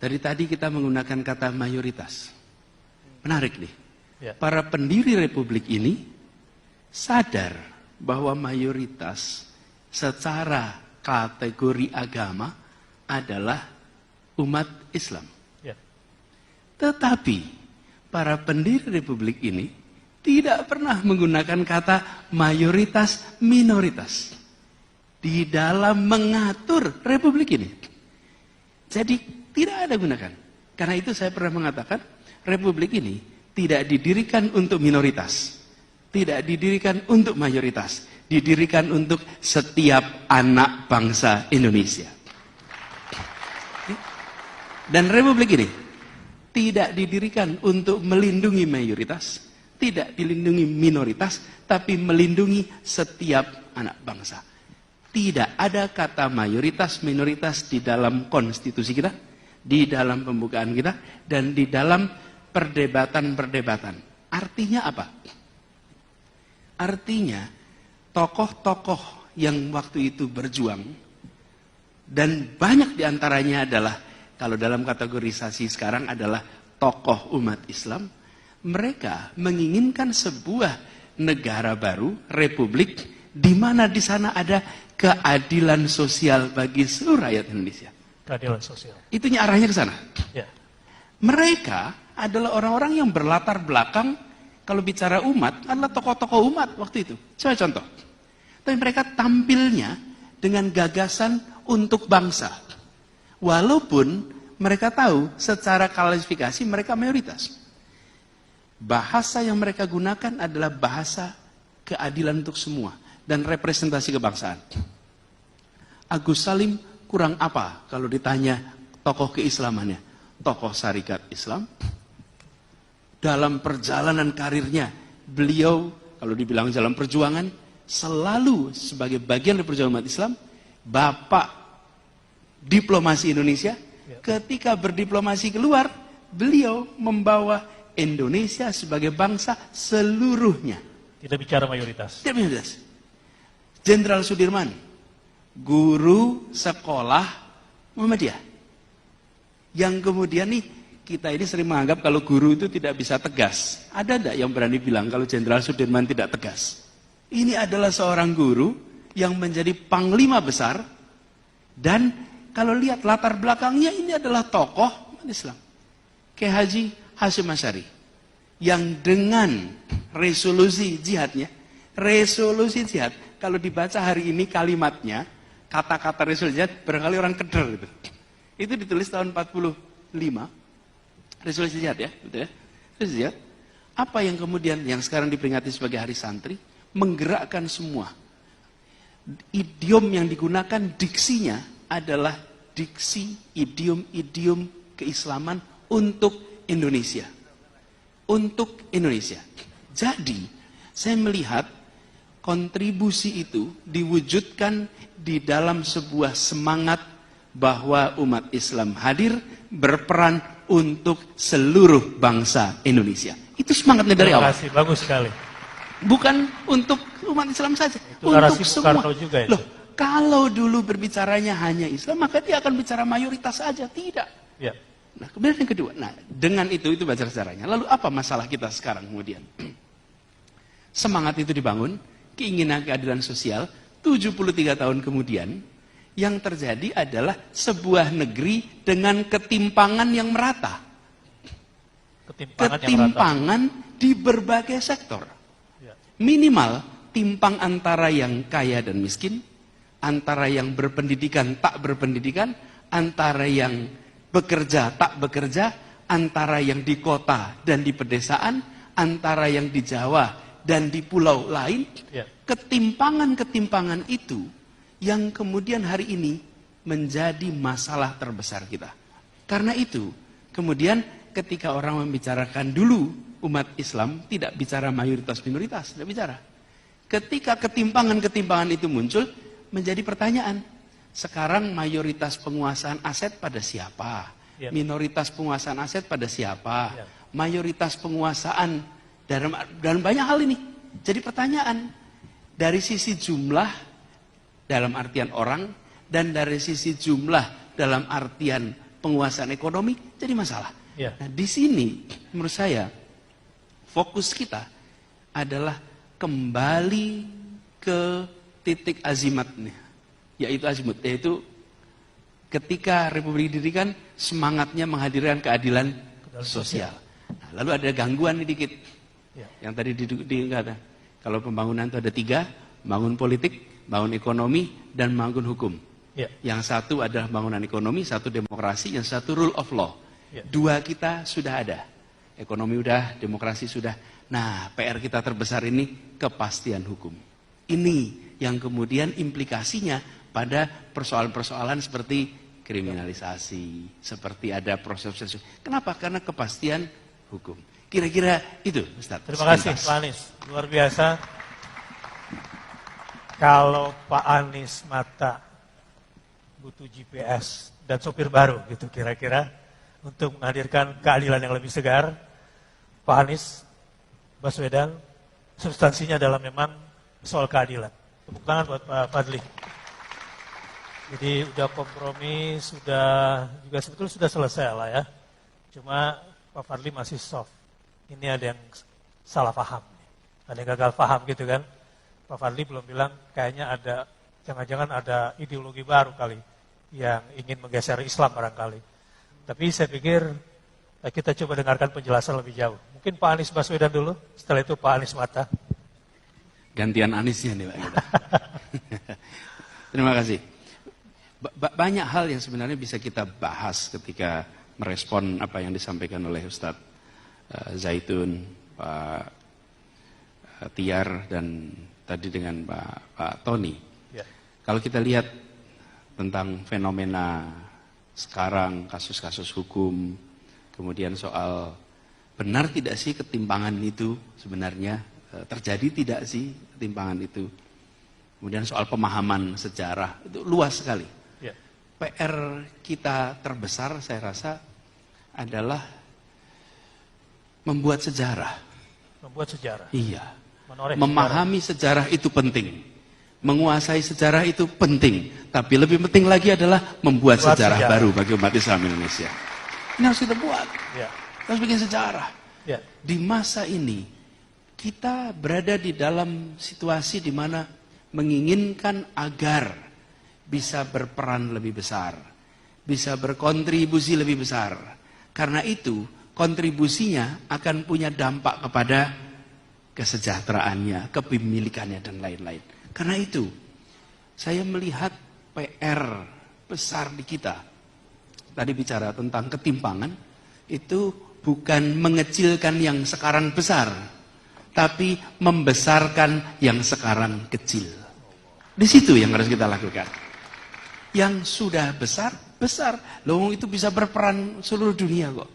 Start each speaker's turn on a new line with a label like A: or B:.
A: Dari tadi kita menggunakan kata mayoritas. Menarik nih.
B: Ya.
A: Para pendiri republik ini sadar bahwa mayoritas secara kategori agama adalah umat Islam.
B: Ya.
A: Tetapi para pendiri republik ini tidak pernah menggunakan kata mayoritas minoritas di dalam mengatur republik ini. Jadi tidak ada gunakan. Karena itu saya pernah mengatakan republik ini tidak didirikan untuk minoritas, tidak didirikan untuk mayoritas, didirikan untuk setiap anak bangsa Indonesia. Dan republik ini tidak didirikan untuk melindungi mayoritas, tidak dilindungi minoritas, tapi melindungi setiap anak bangsa. Tidak ada kata mayoritas minoritas di dalam konstitusi kita, di dalam pembukaan kita, dan di dalam perdebatan-perdebatan. Artinya apa? Artinya tokoh-tokoh yang waktu itu berjuang, dan banyak diantaranya adalah, kalau dalam kategorisasi sekarang adalah tokoh umat Islam, mereka menginginkan sebuah negara baru, republik, di mana di sana ada keadilan sosial bagi seluruh rakyat Indonesia.
B: Keadilan sosial.
A: Itunya arahnya ke sana.
B: Ya.
A: Mereka adalah orang-orang yang berlatar belakang, kalau bicara umat, adalah tokoh-tokoh umat waktu itu. Coba contoh. Tapi mereka tampilnya dengan gagasan untuk bangsa. Walaupun mereka tahu secara kualifikasi mereka mayoritas. Bahasa yang mereka gunakan adalah bahasa keadilan untuk semua dan representasi kebangsaan. Agus Salim kurang apa kalau ditanya tokoh keislamannya? Tokoh syarikat Islam. Dalam perjalanan karirnya, beliau kalau dibilang dalam perjuangan, selalu sebagai bagian dari perjuangan umat Islam, bapak diplomasi Indonesia. Ketika berdiplomasi keluar, beliau membawa Indonesia sebagai bangsa seluruhnya.
B: Tidak bicara mayoritas.
A: Tidak mayoritas. Jenderal Sudirman, guru sekolah Muhammadiyah. Yang kemudian nih, kita ini sering menganggap kalau guru itu tidak bisa tegas. Ada enggak yang berani bilang kalau Jenderal Sudirman tidak tegas? Ini adalah seorang guru yang menjadi panglima besar, dan kalau lihat latar belakangnya, ini adalah tokoh Islam. Kiai Haji Hasyim Asy'ari, yang dengan resolusi jihadnya, resolusi jihad, kalau dibaca hari ini kalimatnya, kata-kata resolusi jihad, barangkali orang keder gitu. Itu ditulis tahun 45, resolusi jihad ya, betul ya? Resolusi jihad. Apa yang kemudian, yang sekarang diperingati sebagai Hari Santri, menggerakkan semua. Idiom yang digunakan, diksinya adalah diksi, idiom-idiom keislaman untuk Indonesia. Untuk Indonesia. Jadi, saya melihat kontribusi itu diwujudkan di dalam sebuah semangat bahwa umat Islam hadir berperan untuk seluruh bangsa Indonesia. Itu semangatnya dari awal.
B: Terima kasih, bagus sekali.
A: Bukan untuk umat Islam saja,
B: Itu
A: untuk
B: semua.
A: semua.
B: Juga itu.
A: Loh, kalau dulu berbicaranya hanya Islam, maka dia akan bicara mayoritas saja. Tidak.
B: Ya.
A: Nah, kemudian yang kedua, nah dengan itu baca sejarahnya. Lalu apa masalah kita sekarang kemudian? Semangat itu dibangun, keinginan keadilan sosial, 73 tahun kemudian, yang terjadi adalah sebuah negeri dengan ketimpangan yang merata. Ketimpangan di berbagai sektor.
B: Ya.
A: Minimal timpang antara yang kaya dan miskin, antara yang berpendidikan tak berpendidikan, antara yang bekerja tak bekerja, antara yang di kota dan di pedesaan, antara yang di Jawa dan di pulau lain.
B: Ya.
A: Ketimpangan-ketimpangan itu yang kemudian hari ini menjadi masalah terbesar kita. Karena itu, kemudian ketika orang membicarakan dulu umat Islam, tidak bicara mayoritas minoritas, tidak bicara. Ketika ketimpangan-ketimpangan itu muncul, menjadi pertanyaan. Sekarang mayoritas penguasaan aset pada siapa?
B: Ya.
A: Minoritas penguasaan aset pada siapa?
B: Ya.
A: Mayoritas penguasaan dalam banyak hal ini. Jadi pertanyaan, dari sisi jumlah dalam artian orang, dan dari sisi jumlah dalam artian penguasaan ekonomi jadi masalah.
B: Ya.
A: Nah, di sini menurut saya fokus kita adalah kembali ke titik azimatnya, yaitu ketika Republik didirikan semangatnya menghadirkan keadilan sosial. Nah, lalu ada gangguan nih dikit, yang tadi dikatakan kalau pembangunan itu ada 3, bangun politik, bangun ekonomi, dan bangun hukum. Yang satu adalah bangunan ekonomi, satu demokrasi, yang satu rule of law. 2 kita sudah ada, ekonomi udah, demokrasi sudah. Nah, PR kita terbesar ini kepastian hukum. Ini yang kemudian implikasinya pada persoalan-persoalan seperti kriminalisasi, seperti ada proses-proses. Kenapa? Karena kepastian hukum. Kira-kira itu, Ustaz.
B: Terima kasih, Pak Anies. Luar biasa. Kalau Pak Anies Mata butuh GPS dan sopir baru gitu kira-kira untuk menghadirkan keadilan yang lebih segar, Pak Anies Baswedan substansinya adalah memang soal keadilan. Tepuk tangan buat Pak Fadli. Jadi udah kompromi, juga sebetulnya sudah selesai lah ya. Cuma Pak Fadli masih soft. Ini ada yang salah paham, ada yang gagal paham gitu kan. Pak Fadli belum bilang kayaknya ada, jangan-jangan ada ideologi baru kali yang ingin menggeser Islam barangkali. Tapi saya pikir kita coba dengarkan penjelasan lebih jauh. Mungkin Pak Anies Baswedan dulu, setelah itu Pak Anies Mata.
A: Gantian Aniesnya nih Pak. Terima kasih. Banyak hal yang sebenarnya bisa kita bahas ketika merespon apa yang disampaikan oleh Ustadz Zaitun, Pak Tiar, dan tadi dengan Pak Tony. Kalau kita lihat tentang fenomena sekarang, kasus-kasus hukum, kemudian soal benar tidak sih ketimpangan itu sebenarnya terjadi tidak sih ketimpangan itu, kemudian soal pemahaman sejarah, itu luas sekali. PR kita terbesar saya rasa adalah membuat sejarah.
B: Membuat sejarah.
A: Iya.
B: Menoreh
A: memahami sejarah itu penting. Menguasai sejarah itu penting. Tapi lebih penting lagi adalah membuat sejarah baru bagi umat Islam Indonesia. Ini harus kita buat. Harus bikin sejarah. Di masa ini, kita berada di dalam situasi di mana menginginkan agar bisa berperan lebih besar. Bisa berkontribusi lebih besar. Karena itu, kontribusinya akan punya dampak kepada kesejahteraannya, kepemilikannya, dan lain-lain. Karena itu, saya melihat PR besar di kita. Tadi bicara tentang ketimpangan, itu bukan mengecilkan yang sekarang besar, tapi membesarkan yang sekarang kecil. Di situ yang harus kita lakukan. Yang sudah besar, besar. Loh, itu bisa berperan seluruh dunia kok.